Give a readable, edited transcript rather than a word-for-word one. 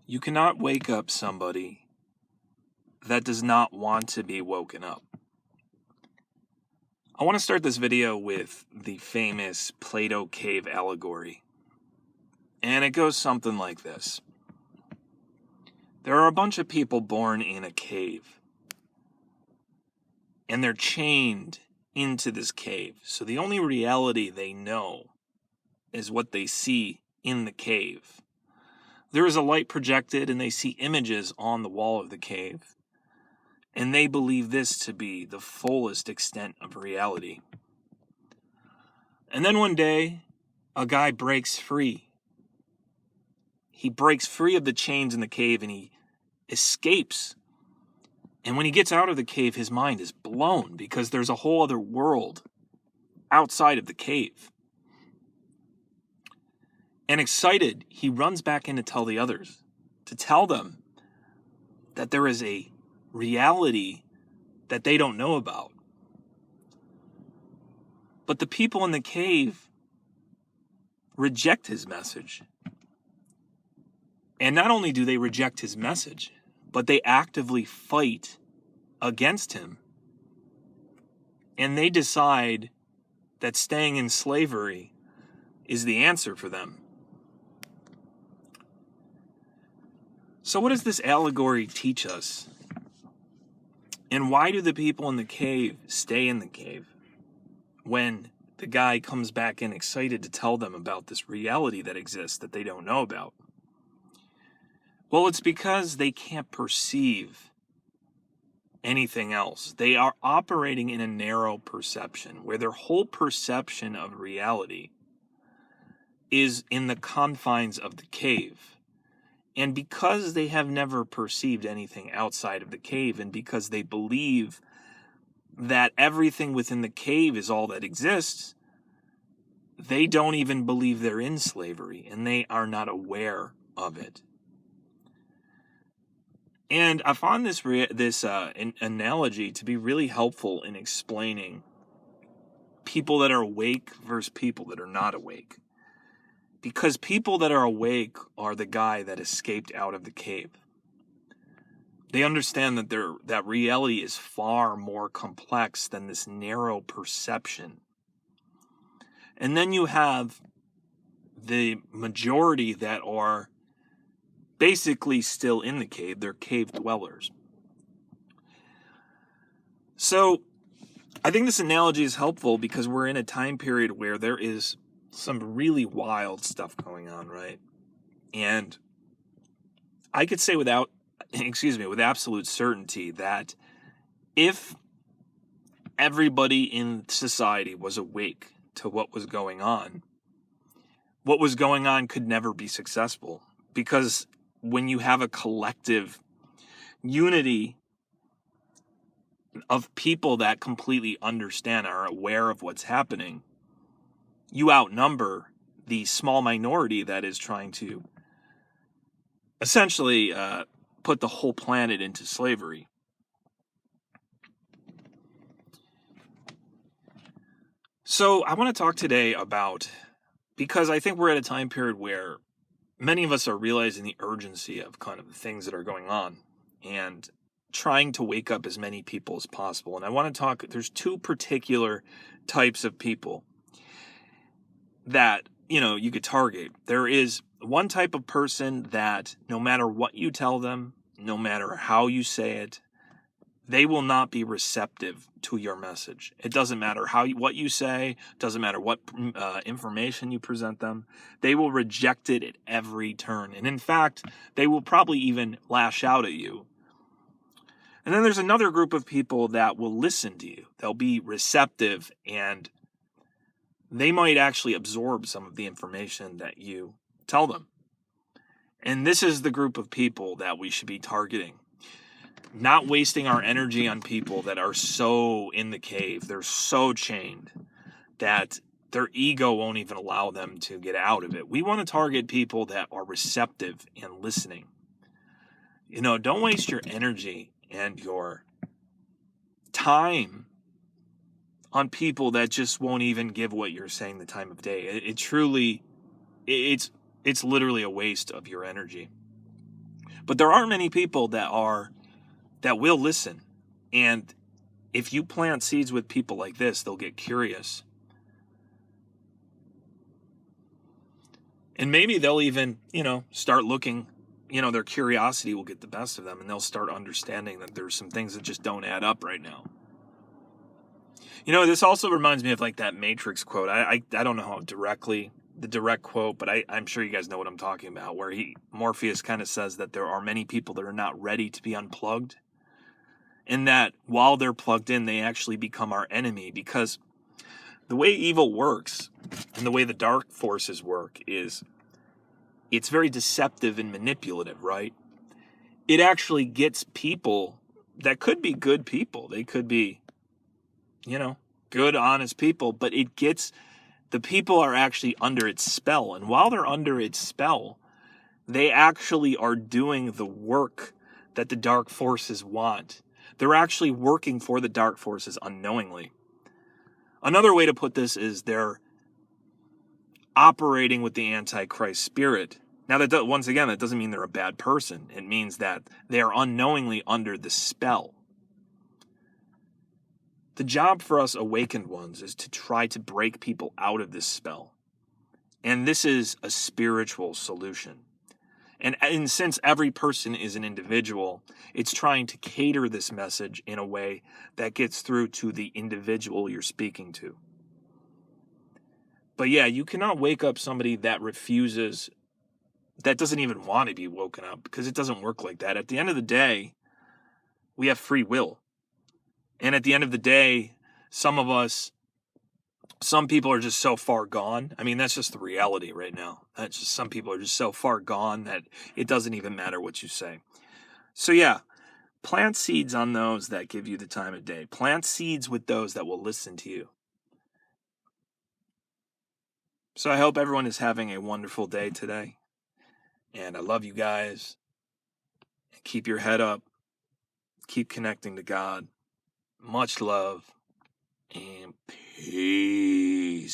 You cannot wake up somebody that does not want to be woken up. I want to start this video with the famous Plato cave allegory. And it goes something like this. There are a bunch of people born in a cave. And they're chained into this cave. So the only reality they know is what they see in the cave. There is a light projected and they see images on the wall of the cave. And they believe this to be the fullest extent of reality. And then one day, a guy breaks free. He breaks free of the chains in the cave and he escapes. And when he gets out of the cave, his mind is blown because there's a whole other world outside of the cave. And excited, he runs back in to tell the others, to tell them that there is a reality that they don't know about. But the people in the cave reject his message. And not only do they reject his message, but they actively fight against him. And they decide that staying in slavery is the answer for them. So what does this allegory teach us? And why do the people in the cave stay in the cave when the guy comes back in excited to tell them about this reality that exists that they don't know about? Well, it's because they can't perceive anything else. They are operating in a narrow perception where their whole perception of reality is in the confines of the cave. And because they have never perceived anything outside of the cave, and because they believe that everything within the cave is all that exists, they don't even believe they're in slavery, and they are not aware of it. And I found this analogy to be really helpful in explaining people that are awake versus people that are not awake. Because people that are awake are the guy that escaped out of the cave. They understand that that reality is far more complex than this narrow perception. And then you have the majority that are basically still in the cave. They're cave dwellers. So I think this analogy is helpful because we're in a time period where there is some really wild stuff going on, right? And I could say with absolute certainty that if everybody in society was awake to what was going on could never be successful. Because when you have a collective unity of people that completely understand, are aware of what's happening, you outnumber the small minority that is trying to essentially put the whole planet into slavery. So I want to talk today about, because I think we're at a time period where many of us are realizing the urgency of kind of the things that are going on and trying to wake up as many people as possible. And I want to talk, there's two particular types of people that, you could target. There is one type of person that no matter what you tell them, no matter how you say it, they will not be receptive to your message. It doesn't matter what you say, doesn't matter what information you present them. They will reject it at every turn. And in fact, they will probably even lash out at you. And then there's another group of people that will listen to you. They'll be receptive, and they might actually absorb some of the information that you tell them. And this is the group of people that we should be targeting. Not wasting our energy on people that are so in the cave, they're so chained that their ego won't even allow them to get out of it. We want to target people that are receptive and listening. Don't waste your energy and your time on people that just won't even give what you're saying the time of day. It's literally a waste of your energy. But there are many people that will listen. And if you plant seeds with people like this, they'll get curious. And maybe they'll even, start looking, their curiosity will get the best of them, and they'll start understanding that there's some things that just don't add up right now. This also reminds me of like that Matrix quote. I don't know how the direct quote, but I'm sure you guys know what I'm talking about, where Morpheus kind of says that there are many people that are not ready to be unplugged, and that while they're plugged in, they actually become our enemy, because the way evil works and the way the dark forces work is it's very deceptive and manipulative, right? It actually gets people that could be good people. They could be, good, honest people, but the people are actually under its spell. And while they're under its spell, they actually are doing the work that the dark forces want. They're actually working for the dark forces unknowingly. Another way to put this is they're operating with the Antichrist spirit. Now, once again, that doesn't mean they're a bad person. It means that they are unknowingly under the spell. The job for us awakened ones is to try to break people out of this spell. And this is a spiritual solution. And since every person is an individual, it's trying to cater this message in a way that gets through to the individual you're speaking to. But yeah, you cannot wake up somebody that doesn't even want to be woken up, because it doesn't work like that. At the end of the day, we have free will. And at the end of the day, some people are just so far gone. I mean, that's just the reality right now. That's just, some people are just so far gone that it doesn't even matter what you say. So yeah, plant seeds on those that give you the time of day. Plant seeds with those that will listen to you. So I hope everyone is having a wonderful day today. And I love you guys. Keep your head up. Keep connecting to God. Much love and peace.